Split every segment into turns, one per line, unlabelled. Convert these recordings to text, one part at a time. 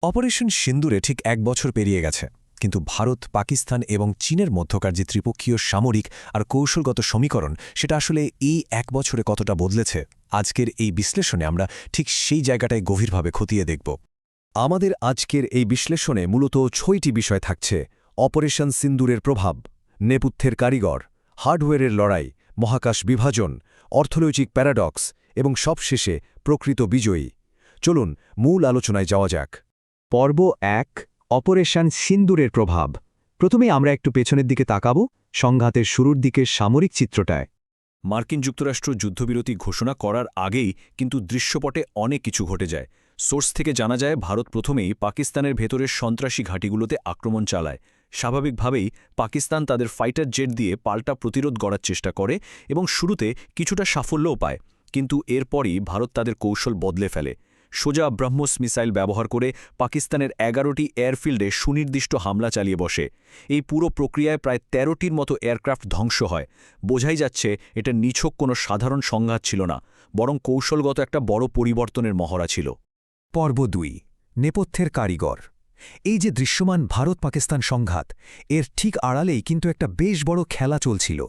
Operation সিন্দুরে ঠিক ১ বছর পেরিয়ে গেছে, কিন্তু ভারত, পাকিস্তান এবং চীনের মধ্যকার যে ত্রিপক্ষীয় সামরিক আর কৌশলগত সমীকরণ, সেটা আসলে এই ১ বছরে কতটা বদলেছে। আজকের এই বিশ্লেষণে আমরা ঠিক সেই জায়গাটায় গভীরভাবে খতিয়ে দেখব। আমাদের আজকের এই বিশ্লেষণে মূলত ৬টি বিষয় থাকছে: অপারেশন সিন্দুরের প্রভাব, নেপথ্যের কারিগর, হার্ডওয়্যারের লড়াই, মহাকাশ বিভাজন, অর্থনৈতিক প্যারাডক্স এবং সবশেষে প্রকৃত বিজয়ী। চলুন মূল আলোচনায় যাওয়া যাক।
পর্ব ১, অপারেশন সিন্দুরের প্রভাব। প্রথমে আমরা একটু পেছনের দিকে তাকাব, সংঘাতের শুরুর দিকের সামরিক চিত্রটায়।
মার্কিন যুক্তরাষ্ট্র যুদ্ধবিরতি ঘোষণা করার আগেই কিন্তু দৃশ্যপটে অনেক কিছু ঘটে যায়। সোর্স থেকে জানা যায়, ভারত প্রথমেই পাকিস্তানের ভেতরের সন্ত্রাসী ঘাঁটিগুলোতে আক্রমণ চালায়। স্বাভাবিকভাবেই পাকিস্তান তাদের ফাইটার জেট দিয়ে পাল্টা প্রতিরোধ গড়ার চেষ্টা করে এবং শুরুতে কিছুটা সাফল্যও পায়। কিন্তু এরপরই ভারত তাদের কৌশল বদলে ফেলে। সোজা ব্রহ্মোস মিসাইল ব্যবহার করে পাকিস্তানের ১১টি এয়ারফিল্ডে সুনির্দিষ্ট হামলা চালিয়ে বসে। এই পুরো প্রক্রিয়ায় প্রায় ১৩টির মতো এয়ারক্রাফট ধ্বংস হয়। বোঝাই যাচ্ছে এটা নিছক কোনো সাধারণ সংঘাত ছিল না, বরং কৌশলগত একটা বড় পরিবর্তনের মহড়া ছিল। পর্ব ২, নেপথ্যের কারিগর। এই যে দৃশ্যমান ভারত-পাকিস্তান সংঘাত, এর ঠিক আড়ালেই কিন্তু একটা বেশ বড় খেলা চলছিল।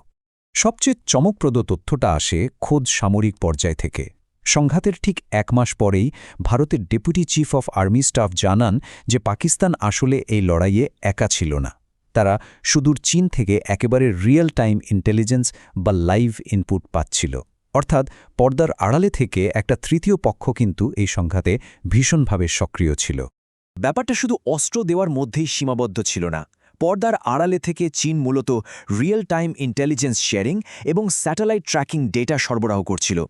সবচেয়ে চমকপ্রদ তথ্যটা আসে খোদ সামরিক পর্যায় থেকে। সংঘাতের ঠিক ১ মাস পরেই ভারতের deputy chief of army staff জানান যে পাকিস্তান আসলে এই লড়াইয়ে একা ছিল না। তারা সুদূর চীন থেকে একেবারে রিয়েল টাইম ইন্টেলিজেন্স বা লাইভ ইনপুট পাচ্ছিল। অর্থাৎ পর্দার আড়ালে থেকে একটা তৃতীয় পক্ষ কিন্তু এই সংঘাতে ভীষণভাবে সক্রিয় ছিল।
ব্যাপারটা শুধু অস্ত্র দেওয়ার মধ্যেই সীমাবদ্ধ ছিল না। পর্দার আড়ালে থেকে চীন মূলত রিয়েল টাইম ইন্টেলিজেন্স শেয়ারিং এবং স্যাটেলাইট ট্র্যাকিং ডেটা সরবরাহ করছিল।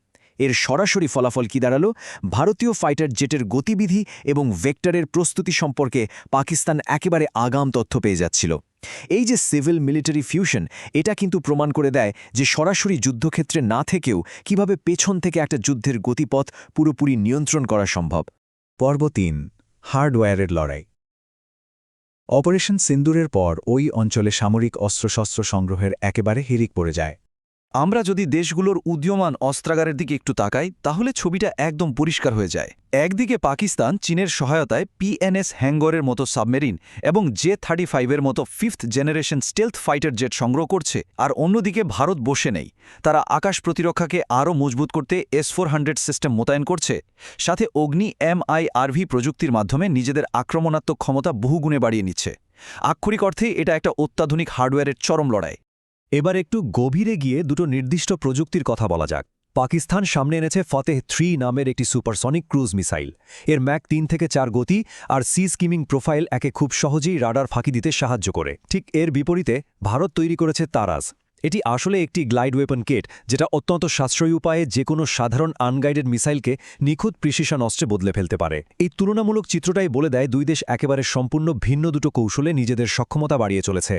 এর সরাসরি ফলাফল কি দাঁড়ালো? ভারতীয় ফাইটার জেটের গতিবিধি এবং ভেক্টরের প্রস্তুতি সম্পর্কে পাকিস্তান একেবারে আগাম তথ্য পেয়ে যাচ্ছিল। এই যে সিভিল মিলিটারি ফিউশন, এটা কিন্তু প্রমাণ করে দেয় যে সরাসরি যুদ্ধক্ষেত্রে না থেকেও কিভাবে পেছন থেকে একটা যুদ্ধের গতিপথ পুরোপুরি নিয়ন্ত্রণ করা সম্ভব।
পর্ব ৩, হার্ডওয়্যারের লড়াই। অপারেশন সিন্দুরের পর ওই অঞ্চলে সামরিক অস্ত্রশস্ত্র সংগ্রহের একেবারে হিড়িক পড়ে যায়।
আমরা যদি দেশগুলোর উদীয়মান অস্ত্রাগারের দিকে একটু তাকাই, তাহলে ছবিটা একদম পরিষ্কার হয়ে যায়। একদিকে পাকিস্তান চীনের সহায়তায় পিএনএস হ্যাঙ্গরের মতো সাবমেরিন এবং J-35-এর মতো 5th generation stealth fighter jet সংগ্রহ করছে, আর অন্যদিকে ভারত বসে নেই। তারা আকাশ প্রতিরক্ষাকে আরও মজবুত করতে S-400 সিস্টেম মোতায়েন করছে, সাথে অগ্নি MIRV প্রযুক্তির মাধ্যমে নিজেদের আক্রমণাত্মক ক্ষমতা বহুগুণে বাড়িয়ে নিচ্ছে। আক্ষরিক অর্থেই এটা একটা অত্যাধুনিক হার্ডওয়্যারের চরম লড়াই।
এবার একটু গভীরে গিয়ে দুটো নির্দিষ্ট প্রযুক্তির কথা বলা যাক। পাকিস্তান সামনে এনেছে ফতেহ 3 নামের একটি সুপারসনিক ক্রুজ মিসাইল। এর ম্যাক 3 থেকে 4 গতি আর সি স্কিমিং প্রোফাইল একে খুব সহজেই রাডার ফাঁকি দিতে সাহায্য করে। ঠিক এর বিপরীতে ভারত তৈরি করেছে তারাস। এটি আসলে একটি গ্লাইড ওয়েপন কিট, যেটা অত্যন্ত সাশ্রয়ী উপায়ে যে কোনো সাধারণ আনগাইডেড মিসাইলকে নিখুঁত প্রিসিশন অস্ত্রে বদলে ফেলতে পারে। এই তুলনামূলক চিত্রটাই বলে দেয় দুই দেশ একেবারে সম্পূর্ণ ভিন্ন দুটো কৌশলে নিজেদের সক্ষমতা বাড়িয়ে চলেছে।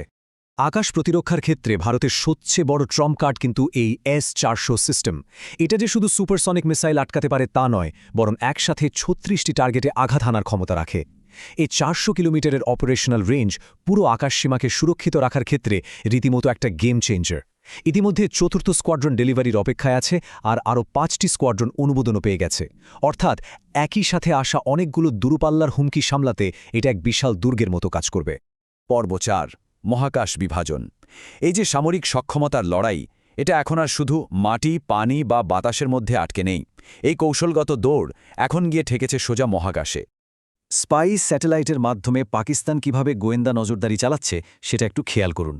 আকাশ প্রতিরক্ষার ক্ষেত্রে ভারতের সবচেয়ে বড় ট্রাম্প কার্ড কিন্তু এই S-400 সিস্টেম। এটা যে শুধু সুপারসনিক মিসাইল আটকাতে পারে তা নয়, বরং একসাথে ৩৬টি টার্গেটে আঘাত হানার ক্ষমতা রাখে। এই ৪০০ কিলোমিটারের অপারেশনাল রেঞ্জ পুরো আকাশসীমাকে সুরক্ষিত রাখার ক্ষেত্রে রীতিমতো একটা গেম চেঞ্জার। ইতিমধ্যে ৪র্থ স্কোয়াড্রন ডেলিভারির অপেক্ষায় আছে, আর আরও ৫টি স্কোয়াড্রন অনুমোদনও পেয়ে গেছে। অর্থাৎ একই সাথে আসা অনেকগুলো দূরপাল্লার হুমকি সামলাতে এটা এক বিশাল দুর্গের মতো কাজ করবে।
পর্ব ৪, মহাকাশ বিভাজন। এই যে সামরিক সক্ষমতার লড়াই, এটা এখন আর শুধু মাটি, পানি বা বাতাসের মধ্যে আটকে নেই। এই কৌশলগত দৌড় এখন গিয়ে ঠেকেছে সোজা মহাকাশে।
স্পাইস স্যাটেলাইটের মাধ্যমে পাকিস্তান কিভাবে গোয়েন্দা নজরদারি চালাচ্ছে সেটা একটু খেয়াল করুন।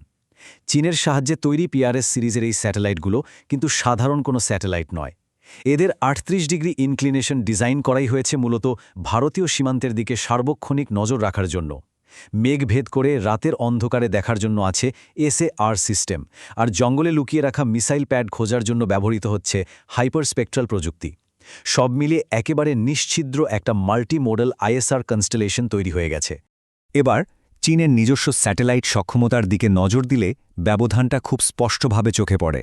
চীনের সাহায্যে তৈরি PRS সিরিজের এই স্যাটেলাইটগুলো কিন্তু সাধারণ কোনো স্যাটেলাইট নয়। এদের ৩৮ ডিগ্রি ইনক্লিনেশন ডিজাইন করাই হয়েছে মূলত ভারতীয় সীমান্তের দিকে সার্বক্ষণিক নজর রাখার জন্য। মেঘ ভেদ করে রাতের অন্ধকারে দেখার জন্য আছে SAR সিস্টেম, আর জঙ্গলে লুকিয়ে রাখা মিসাইল প্যাড খোঁজার জন্য ব্যবহৃত হচ্ছে হাইপারস্পেকট্রাল প্রযুক্তি। সব মিলিয়ে একেবারে নিশ্ছিদ্র একটা মাল্টি মডেল ISR কনস্টেলেশন তৈরি হয়ে গেছে। এবার চীনের নিজস্ব স্যাটেলাইট সক্ষমতার দিকে নজর দিলে ব্যবধানটা খুব স্পষ্টভাবে চোখে পড়ে।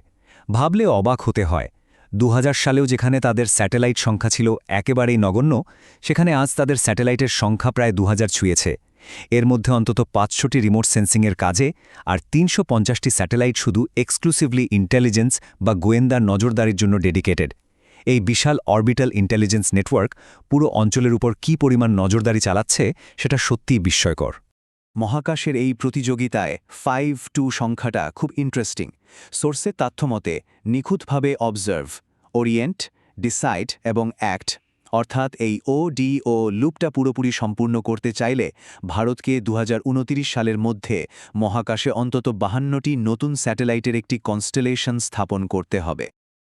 ভাবলে অবাক হতে হয়, ২০০০ সালেও যেখানে তাদের স্যাটেলাইট সংখ্যা ছিল একেবারেই নগণ্য, সেখানে আজ তাদের স্যাটেলাইটের সংখ্যা প্রায় ২০০০ ছুঁয়েছে। এর মধ্যে অন্তত ৫০০টি রিমোট সেন্সিংয়ের কাজে, আর ৩৫০টি স্যাটেলাইট শুধু এক্সক্লুসিভলি ইন্টেলিজেন্স বা গোয়েন্দার নজরদারির জন্য ডেডিকেটেড।
এই বিশাল অরবিটাল ইন্টেলিজেন্স নেটওয়ার্ক পুরো অঞ্চলের উপর কী পরিমাণ নজরদারি চালাচ্ছে সেটা সত্যিই বিস্ময়কর। মহাকাশের এই প্রতিযোগিতায় 5-2 সংখ্যাটা খুব ইন্টারেস্টিং। সোর্সের তথ্যমতে নিখুঁতভাবে অবজার্ভ, ওরিয়েন্ট, ডিসাইড এবং অ্যাক্ট অর্থাৎ এই ODO লুপটা পুরোপুরি সম্পূর্ণ করতে চাইলে ভারতকে 2029 সালের মধ্যে মহাকাশে অন্তত 52টি নতুন স্যাটেলাইটের একটি কনস্টেলেশন স্থাপন করতে হবে।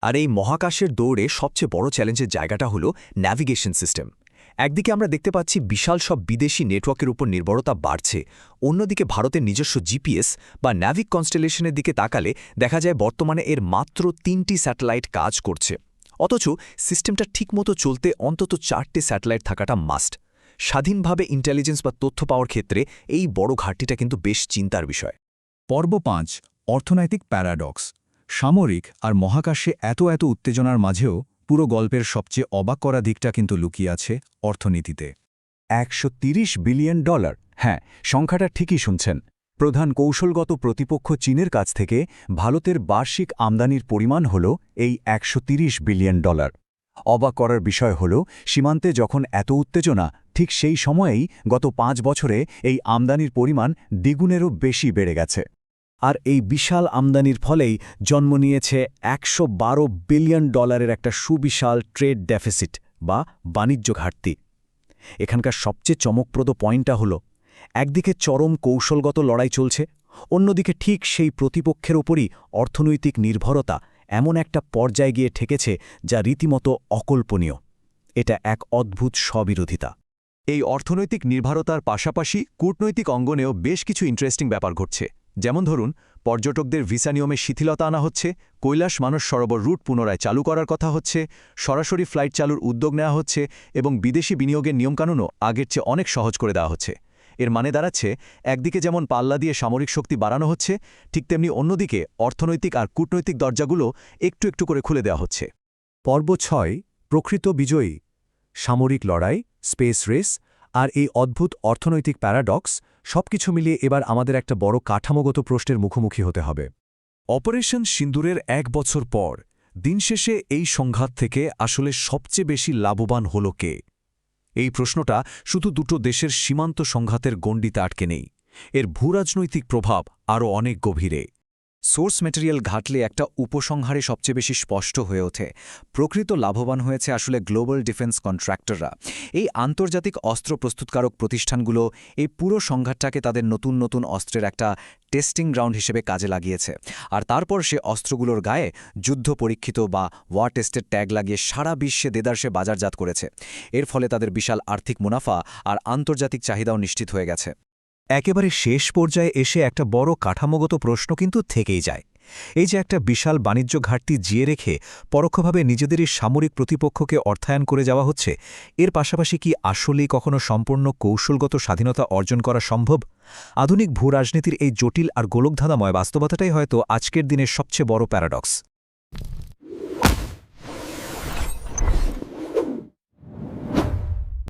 আর এই মহাকাশের দৌড়ে সবচেয়ে বড় চ্যালেঞ্জের জায়গাটা হলো ন্যাভিগেশন সিস্টেম। একদিকে আমরা দেখতে পাচ্ছি বিশাল সব বিদেশি নেটওয়ার্কের উপর নির্ভরতা বাড়ছে, অন্যদিকে ভারতের নিজস্ব জিপিএস বা ন্যাভিক কনস্টেলেশনের দিকে তাকালে দেখা যায় বর্তমানে এর মাত্র 3টি স্যাটেলাইট কাজ করছে। অথচ সিস্টেমটা ঠিকমতো চলতে অন্তত 4টে স্যাটেলাইট থাকাটা মাস্ট। স্বাধীনভাবে ইন্টেলিজেন্স বা তথ্য পাওয়ার ক্ষেত্রে এই বড় ঘাটতিটা কিন্তু বেশ চিন্তার বিষয়।
পর্ব 5 অর্থনৈতিক প্যারাডক্স। সামরিক আর মহাকাশে এত উত্তেজনার মাঝেও পুরো গল্পের সবচেয়ে অবাক করা দিকটা কিন্তু লুকিয়ে আছে অর্থনীতিতে। $130 বিলিয়ন। হ্যাঁ, সংখ্যাটা ঠিকই শুনছেন। প্রধান কৌশলগত প্রতিপক্ষ চীনের কাছ থেকে ভারতের বার্ষিক আমদানির পরিমাণ হল এই $130 বিলিয়ন। অবাক করার বিষয় হল সীমান্তে যখন এত উত্তেজনা, ঠিক সেই সময়েই গত 5 বছরে এই আমদানির পরিমাণ দ্বিগুণেরও বেশি বেড়ে গেছে। আর এই বিশাল আমদানির ফলেই জন্ম নিয়েছে $112 বিলিয়ন একটা সুবিশাল ট্রেড ডেফিসিট বা বাণিজ্য ঘাটতি। এখানকার সবচেয়ে চমকপ্রদ পয়েন্টটা হল, একদিকে চরম কৌশলগত লড়াই চলছে, অন্যদিকে ঠিক সেই প্রতিপক্ষের ওপরই অর্থনৈতিক নির্ভরতা এমন একটা পর্যায়ে গিয়ে ঠেকেছে যা রীতিমতো অকল্পনীয়। এটা এক অদ্ভুত স্ববিরোধিতা। এই অর্থনৈতিক নির্ভরতার পাশাপাশি কূটনৈতিক অঙ্গনেও বেশ কিছু ইন্টারেস্টিং ব্যাপার ঘটছে। যেমন ধরুন, পর্যটকদের ভিসা নিয়মে শিথিলতা আনা হচ্ছে, কৈলাস মানস সরোবর রুট পুনরায় চালু করার কথা হচ্ছে, সরাসরি ফ্লাইট চালুর উদ্যোগ নেওয়া হচ্ছে এবং বিদেশি বিনিয়োগের নিয়মকানুনও আগের চেয়ে অনেক সহজ করে দেওয়া হচ্ছে। এর মানে দাঁড়াচ্ছে, একদিকে যেমন পাল্লা দিয়ে সামরিক শক্তি বাড়ানো হচ্ছে, ঠিক তেমনি অন্যদিকে অর্থনৈতিক আর কূটনৈতিক দরজাগুলো একটু একটু করে খুলে দেওয়া হচ্ছে। পর্ব 6 প্রকৃত বিজয়ী। সামরিক লড়াই, স্পেস রেস আর এই অদ্ভুত অর্থনৈতিক প্যারাডক্স সবকিছু মিলিয়ে এবার আমাদের একটা বড় কাঠামোগত প্রশ্নের মুখোমুখি হতে হবে। অপারেশন সিন্দুরের 1 বছর পর দিন শেষে এই সংঘাত থেকে আসলে সবচেয়ে বেশি লাভবান হল কে? এই প্রশ্নটা শুধু দুটো দেশের সীমান্ত সংঘাতের গণ্ডিতে আটকে নেই, এর ভূরাজনৈতিক প্রভাব আরও অনেক গভীরে।
সোর্স ম্যাটেরিয়াল ঘাটলে একটা উপসংহারে সবচেয়ে বেশি স্পষ্ট হয়ে ওঠে। প্রকৃত লাভবান হয়েছে আসলে গ্লোবাল ডিফেন্স কন্ট্রাক্টররা। এই আন্তর্জাতিক অস্ত্র প্রস্তুতকারক প্রতিষ্ঠানগুলো এই পুরো সংঘাতটাকে তাদের নতুন নতুন অস্ত্রের একটা টেস্টিং গ্রাউন্ড হিসেবে কাজে লাগিয়েছে। আর তারপর সে অস্ত্রগুলোর গায়ে যুদ্ধ পরীক্ষিত বা ওয়ার টেস্টের ট্যাগ লাগিয়ে সারা বিশ্বে দেদারসে বাজারজাত করেছে। এর ফলে তাদের বিশাল আর্থিক মুনাফা আর আন্তর্জাতিক চাহিদাও নিশ্চিত হয়ে গেছে।
একেবারে শেষ পর্যায়ে এসে একটা বড় কাঠামোগত প্রশ্ন কিন্তু থেকেই যায়। এই যে একটা বিশাল বাণিজ্য ঘাটতি জিয়ে রেখে পরোক্ষভাবে নিজেদেরই সামরিক প্রতিপক্ষকে অর্থায়ন করে যাওয়া হচ্ছে, এর পাশাপাশি কি আসলেই কখনো সম্পূর্ণ কৌশলগত স্বাধীনতা অর্জন করা সম্ভব? আধুনিক ভূরাজনীতির এই জটিল আর গোলকধাঁধাময় বাস্তবতাটাই হয়তো আজকের দিনের সবচেয়ে বড় প্যারাডক্স।